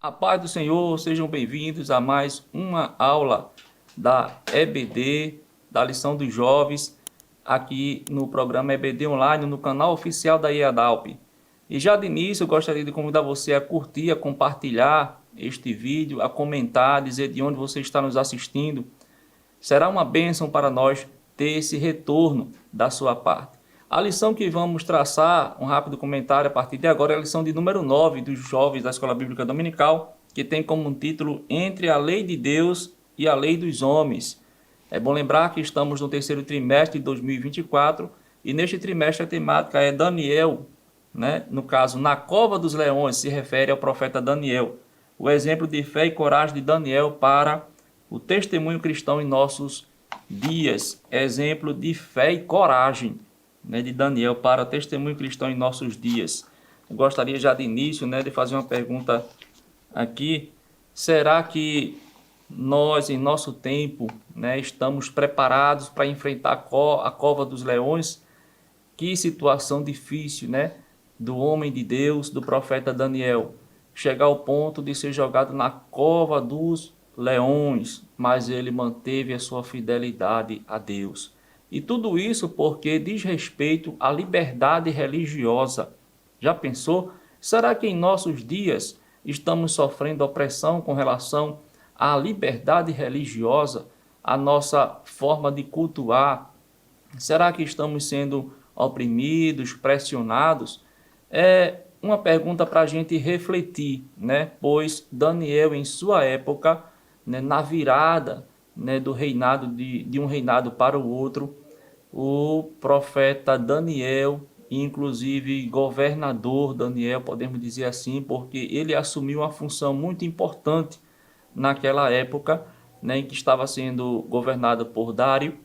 A paz do Senhor, sejam bem-vindos a mais uma aula da EBD, da lição dos jovens, aqui no programa EBD Online, no canal oficial da IADALP. E já de início, eu gostaria de convidar você a curtir, a compartilhar este vídeo, a comentar, dizer de onde você está nos assistindo. Será uma bênção para nós ter esse retorno da sua parte. A lição que vamos traçar, um rápido comentário a partir de agora, é a lição de número 9 dos jovens da Escola Bíblica Dominical, que tem como título Entre a Lei de Deus e a Lei dos Homens. É bom lembrar que estamos no terceiro trimestre de 2024 e neste trimestre a temática é Daniel, no caso, na cova dos leões, se refere ao profeta Daniel. O exemplo de fé e coragem de Daniel para o testemunho cristão em nossos dias. Exemplo de fé e coragem de Daniel para o testemunho cristão em nossos dias. Eu gostaria já de início de fazer uma pergunta aqui. Será que nós, em nosso tempo, estamos preparados para enfrentar a cova dos leões? Que situação difícil, do homem de Deus, do profeta Daniel, chegar ao ponto de ser jogado na cova dos leões, mas ele manteve a sua fidelidade a Deus. E tudo isso porque diz respeito à liberdade religiosa. Já pensou? Será que em nossos dias estamos sofrendo opressão com relação à liberdade religiosa, à nossa forma de cultuar? Será que estamos sendo oprimidos, pressionados? É uma pergunta para a gente refletir, Pois Daniel, em sua época, na virada do reinado de um reinado para o outro, o profeta Daniel, inclusive governador Daniel, podemos dizer assim, porque ele assumiu uma função muito importante naquela época, em que estava sendo governada por Dario.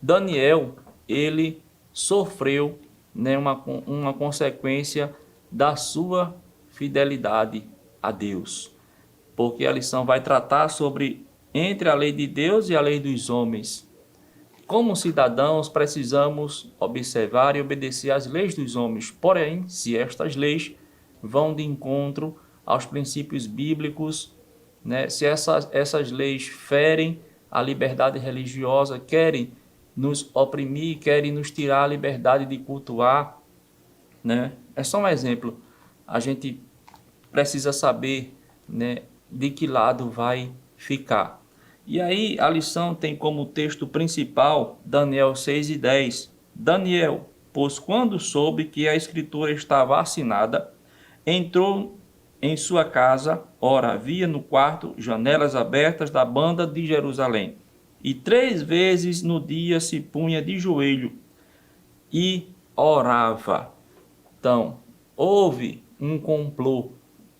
Daniel, ele sofreu uma consequência da sua fidelidade a Deus, porque a lição vai tratar sobre entre a lei de Deus e a lei dos homens. Como cidadãos, precisamos observar e obedecer às leis dos homens. Porém, se estas leis vão de encontro aos princípios bíblicos, se essas leis ferem a liberdade religiosa, querem nos oprimir, querem nos tirar a liberdade de cultuar, É só um exemplo. A gente precisa saber, de que lado vai ficar. E aí a lição tem como texto principal Daniel 6:10. Daniel, pois quando soube que a escritura estava assinada, entrou em sua casa, ora havia no quarto janelas abertas da banda de Jerusalém, e 3 vezes no dia se punha de joelho e orava. Então, houve um complô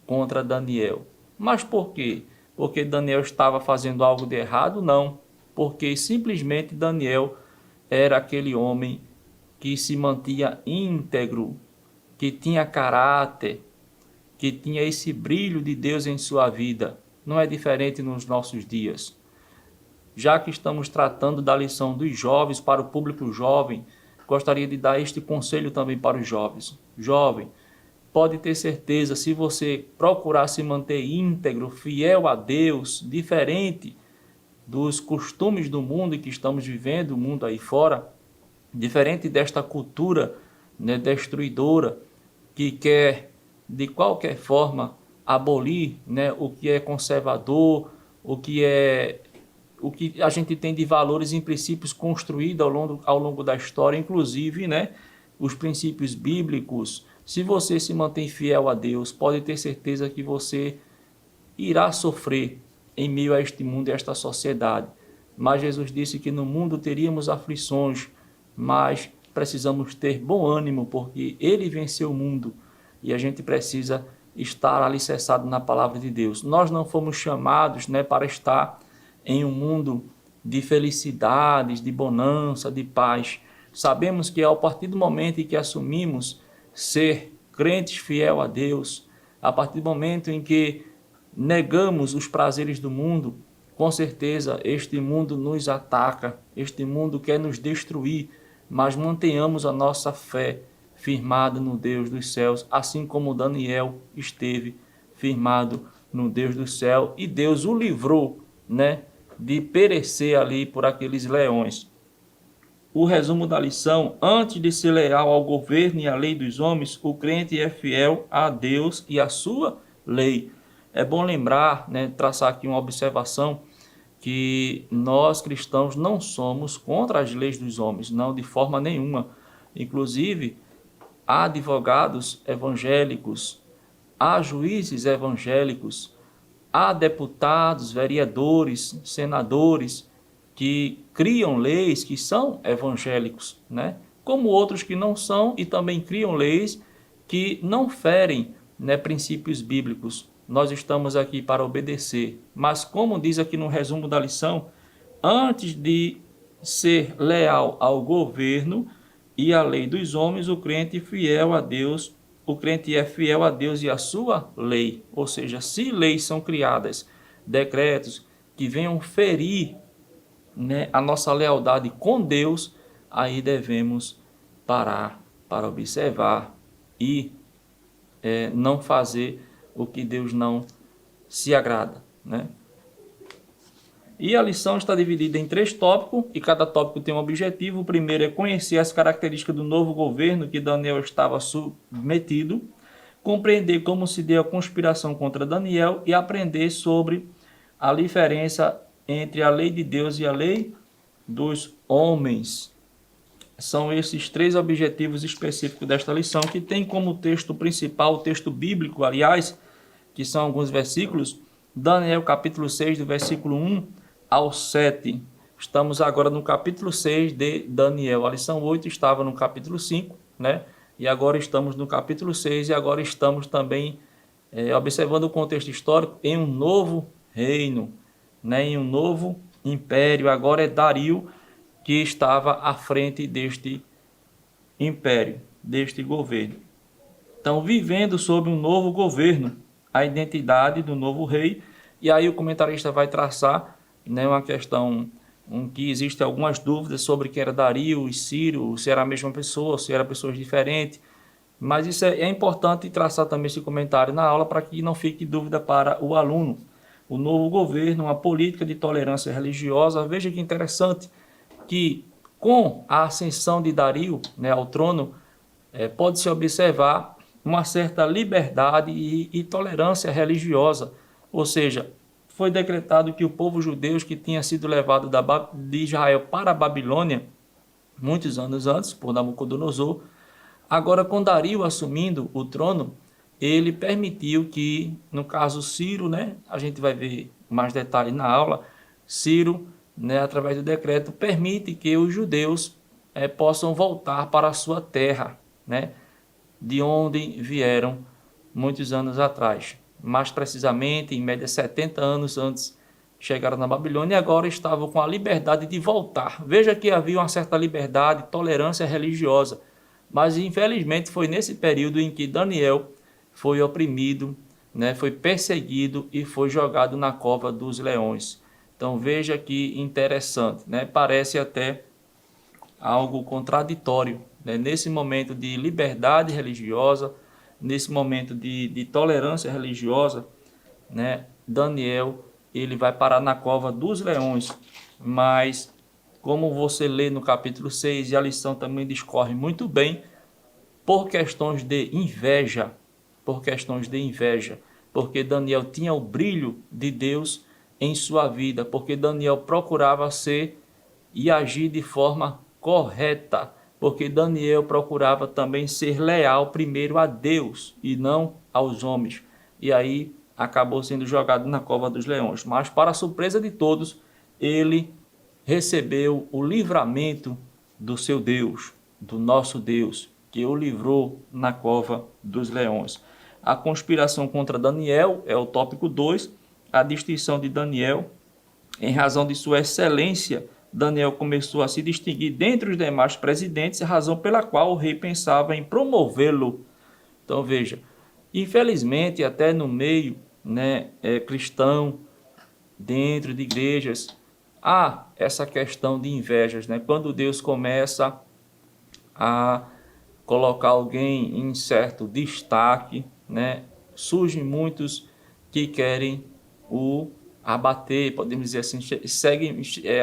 contra Daniel. Mas por quê? Porque Daniel estava fazendo algo de errado? Não. Porque simplesmente Daniel era aquele homem que se mantinha íntegro, que tinha caráter, que tinha esse brilho de Deus em sua vida. Não é diferente nos nossos dias. Já que estamos tratando da lição dos jovens para o público jovem, gostaria de dar este conselho também para os jovens. Jovem, pode ter certeza, se você procurar se manter íntegro, fiel a Deus, diferente dos costumes do mundo em que estamos vivendo, o mundo aí fora, diferente desta cultura destruidora, que quer, de qualquer forma, abolir o que é conservador, o que a gente tem de valores e princípios construídos ao longo da história, inclusive os princípios bíblicos. Se você se mantém fiel a Deus, pode ter certeza que você irá sofrer em meio a este mundo e a esta sociedade. Mas Jesus disse que no mundo teríamos aflições, mas precisamos ter bom ânimo, porque Ele venceu o mundo e a gente precisa estar alicerçado na palavra de Deus. Nós não fomos chamados para estar em um mundo de felicidades, de bonança, de paz. Sabemos que a partir do momento em que assumimos ser crentes fiel a Deus, a partir do momento em que negamos os prazeres do mundo, com certeza este mundo nos ataca, este mundo quer nos destruir, mas mantenhamos a nossa fé firmada no Deus dos céus, assim como Daniel esteve firmado no Deus do céu, e Deus o livrou, né, de perecer ali por aqueles leões. O resumo da lição: antes de ser leal ao governo e à lei dos homens, o crente é fiel a Deus e à sua lei. É bom lembrar, né, traçar aqui uma observação, que nós cristãos não somos contra as leis dos homens, não, de forma nenhuma. Inclusive, há advogados evangélicos, há juízes evangélicos, há deputados, vereadores, senadores que criam leis que são evangélicos, né? Como outros que não são e também criam leis que não ferem, né, princípios bíblicos. Nós estamos aqui para obedecer, mas como diz aqui no resumo da lição, antes de ser leal ao governo e à lei dos homens, o crente é fiel a Deus e à sua lei. Ou seja, se leis são criadas, decretos que venham ferir, né, a nossa lealdade com Deus, aí devemos parar para observar e não fazer o que Deus não se agrada, né? E a lição está dividida em 3 tópicos, e cada tópico tem um objetivo. O primeiro é conhecer as características do novo governo que Daniel estava submetido, compreender como se deu a conspiração contra Daniel e aprender sobre a diferença entre a lei de Deus e a lei dos homens. São esses 3 objetivos específicos desta lição, que tem como texto principal, o texto bíblico, aliás, que são alguns versículos, Daniel capítulo 6, do versículo 1 ao 7. Estamos agora no capítulo 6 de Daniel. A lição 8 estava no capítulo 5, né? E agora estamos no capítulo 6, e agora estamos também observando o contexto histórico em um novo reino, né? Em um novo império. Agora é Dario que estava à frente deste império, deste governo. Então, vivendo sob um novo governo, a identidade do novo rei, e aí o comentarista vai traçar, né, uma questão que existe algumas dúvidas sobre quem era Dario e Ciro, se era a mesma pessoa, se eram pessoas diferentes, mas isso é importante traçar também esse comentário na aula para que não fique dúvida para o aluno. O novo governo, uma política de tolerância religiosa. Veja que interessante que com a ascensão de Dario, né, ao trono, pode-se observar uma certa liberdade e tolerância religiosa, ou seja, foi decretado que o povo judeu que tinha sido levado de Israel para a Babilônia, muitos anos antes, por Nabucodonosor, agora com Dario assumindo o trono, ele permitiu que, no caso Ciro, né, a gente vai ver mais detalhes na aula, Ciro, né, através do decreto, permite que os judeus possam voltar para a sua terra, né, de onde vieram muitos anos atrás. Mais precisamente, em média 70 anos antes, chegaram na Babilônia e agora estavam com a liberdade de voltar. Veja que havia uma certa liberdade, tolerância religiosa, mas infelizmente foi nesse período em que Daniel foi oprimido, né, foi perseguido e foi jogado na cova dos leões. Então veja que interessante, né? Parece até algo contraditório, né? Nesse momento de liberdade religiosa, nesse momento de tolerância religiosa, né? Daniel, ele vai parar na cova dos leões, mas como você lê no capítulo 6, e a lição também discorre muito bem, por questões de inveja, porque Daniel tinha o brilho de Deus em sua vida, porque Daniel procurava ser e agir de forma correta, porque Daniel procurava também ser leal primeiro a Deus e não aos homens. E aí acabou sendo jogado na cova dos leões. Mas, para a surpresa de todos, ele recebeu o livramento do seu Deus, do nosso Deus, que o livrou na cova dos leões. A conspiração contra Daniel é o tópico 2, a distinção de Daniel. Em razão de sua excelência, Daniel começou a se distinguir dentre os demais presidentes, razão pela qual o rei pensava em promovê-lo. Então veja, infelizmente até no meio, né, cristão, dentro de igrejas, há essa questão de invejas, né? Quando Deus começa a colocar alguém em certo destaque, né, surgem muitos que querem o abater, podemos dizer assim,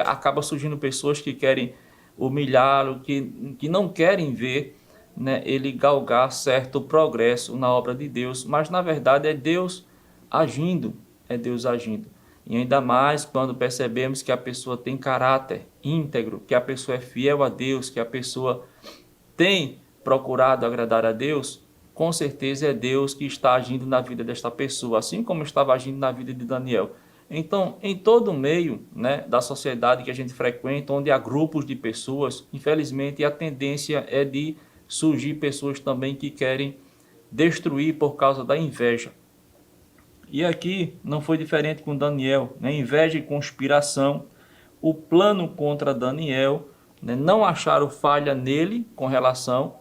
acaba surgindo pessoas que querem humilhá-lo, que não querem ver, né, ele galgar certo progresso na obra de Deus, mas na verdade é Deus agindo, E ainda mais quando percebemos que a pessoa tem caráter íntegro, que a pessoa é fiel a Deus, que a pessoa tem procurado agradar a Deus, com certeza é Deus que está agindo na vida desta pessoa, assim como estava agindo na vida de Daniel. Então, em todo o meio, né, da sociedade que a gente frequenta, onde há grupos de pessoas, infelizmente a tendência é de surgir pessoas também que querem destruir por causa da inveja. E aqui não foi diferente com Daniel, né? Inveja e conspiração, o plano contra Daniel, né? Não acharam falha nele com relação,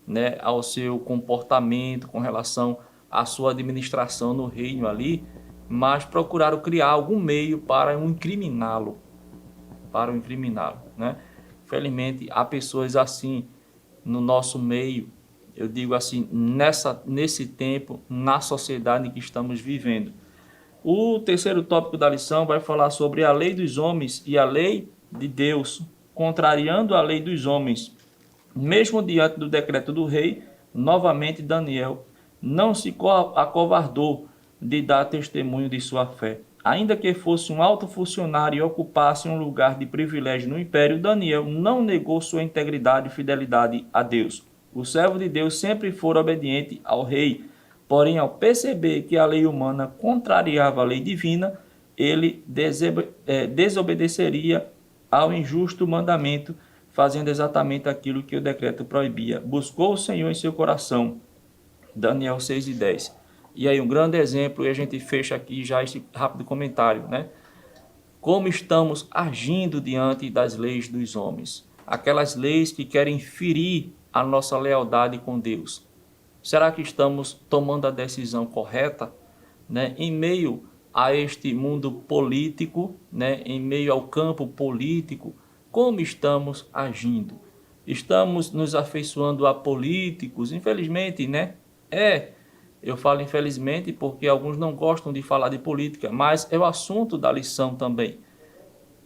né, ao seu comportamento, com relação à sua administração no reino ali, mas procuraram criar algum meio para incriminá-lo, né? Infelizmente, há pessoas assim no nosso meio, eu digo assim, nesse tempo, na sociedade em que estamos vivendo. O terceiro tópico da lição vai falar sobre a lei dos homens e a lei de Deus, contrariando a lei dos homens. Mesmo diante do decreto do rei, novamente Daniel não se acovardou de dar testemunho de sua fé. Ainda que fosse um alto funcionário e ocupasse um lugar de privilégio no império, Daniel não negou sua integridade e fidelidade a Deus. O servo de Deus sempre fora obediente ao rei, porém, ao perceber que a lei humana contrariava a lei divina, ele desobedeceria ao injusto mandamento, fazendo exatamente aquilo que o decreto proibia. Buscou o Senhor em seu coração. Daniel 6:10. E aí um grande exemplo, e a gente fecha aqui já esse rápido comentário, né? Como estamos agindo diante das leis dos homens. Aquelas leis que querem ferir a nossa lealdade com Deus. Será que estamos tomando a decisão correta, né? Em meio a este mundo político, né? Em meio ao campo político, como estamos agindo? Estamos nos afeiçoando a políticos? Infelizmente, né? Eu falo infelizmente porque alguns não gostam de falar de política, mas é o assunto da lição também.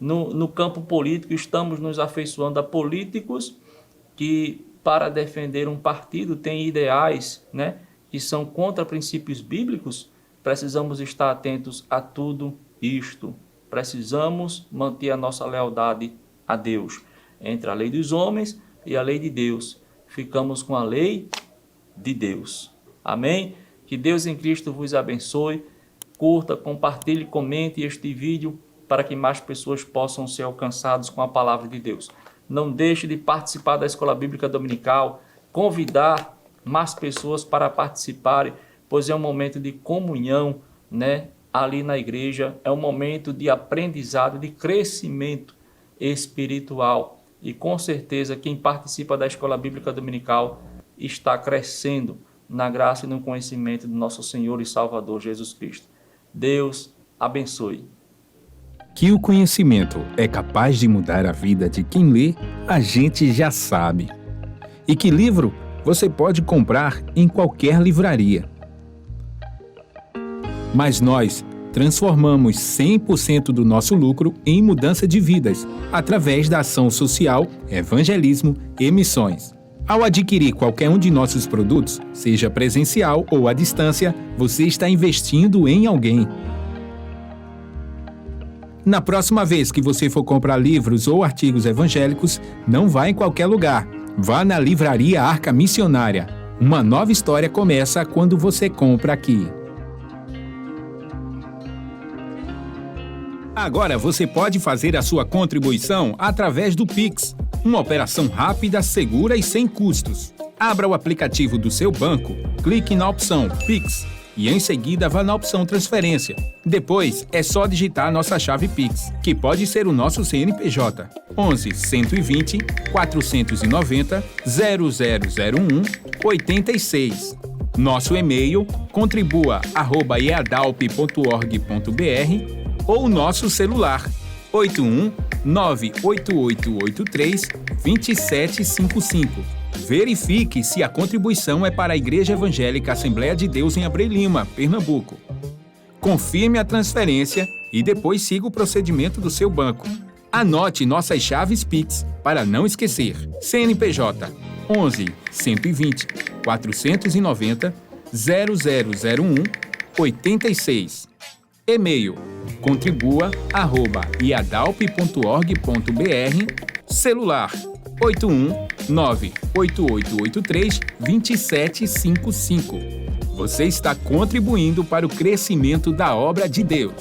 No campo político, estamos nos afeiçoando a políticos que, para defender um partido, têm ideais, né, que são contra princípios bíblicos. Precisamos estar atentos a tudo isto. Precisamos manter a nossa lealdade a Deus. Entre a lei dos homens e a lei de Deus, ficamos com a lei de Deus. Amém? Que Deus em Cristo vos abençoe. Curta, compartilhe, comente este vídeo para que mais pessoas possam ser alcançadas com a palavra de Deus. Não deixe de participar da Escola Bíblica Dominical, convidar mais pessoas para participarem, pois é um momento de comunhão, né, ali na igreja, é um momento de aprendizado, de crescimento espiritual. E com certeza quem participa da Escola Bíblica Dominical está crescendo na graça e no conhecimento do nosso Senhor e Salvador Jesus Cristo. Deus abençoe. Que o conhecimento é capaz de mudar a vida de quem lê, a gente já sabe. E que livro você pode comprar em qualquer livraria. Mas nós transformamos 100% do nosso lucro em mudança de vidas, através da ação social, evangelismo e missões. Ao adquirir qualquer um de nossos produtos, seja presencial ou à distância, você está investindo em alguém. Na próxima vez que você for comprar livros ou artigos evangélicos, não vá em qualquer lugar. Vá na Livraria Arca Missionária. Uma nova história começa quando você compra aqui. Agora você pode fazer a sua contribuição através do Pix. Uma operação rápida, segura e sem custos. Abra o aplicativo do seu banco, clique na opção Pix e em seguida vá na opção Transferência. Depois é só digitar nossa chave Pix, que pode ser o nosso CNPJ 11 120 490 0001 86. Nosso e-mail contribua@eadalp.org.br ou nosso celular 81 98883 2755. Verifique se a contribuição é para a Igreja Evangélica Assembleia de Deus em Abreu Lima, Pernambuco. Confirme a transferência e depois siga o procedimento do seu banco. Anote nossas chaves Pix para não esquecer. CNPJ 11 120 490 0001 86. E-mail contribua@iadalp.org.br. Celular 81 98883 2755. Você está contribuindo para o crescimento da obra de Deus.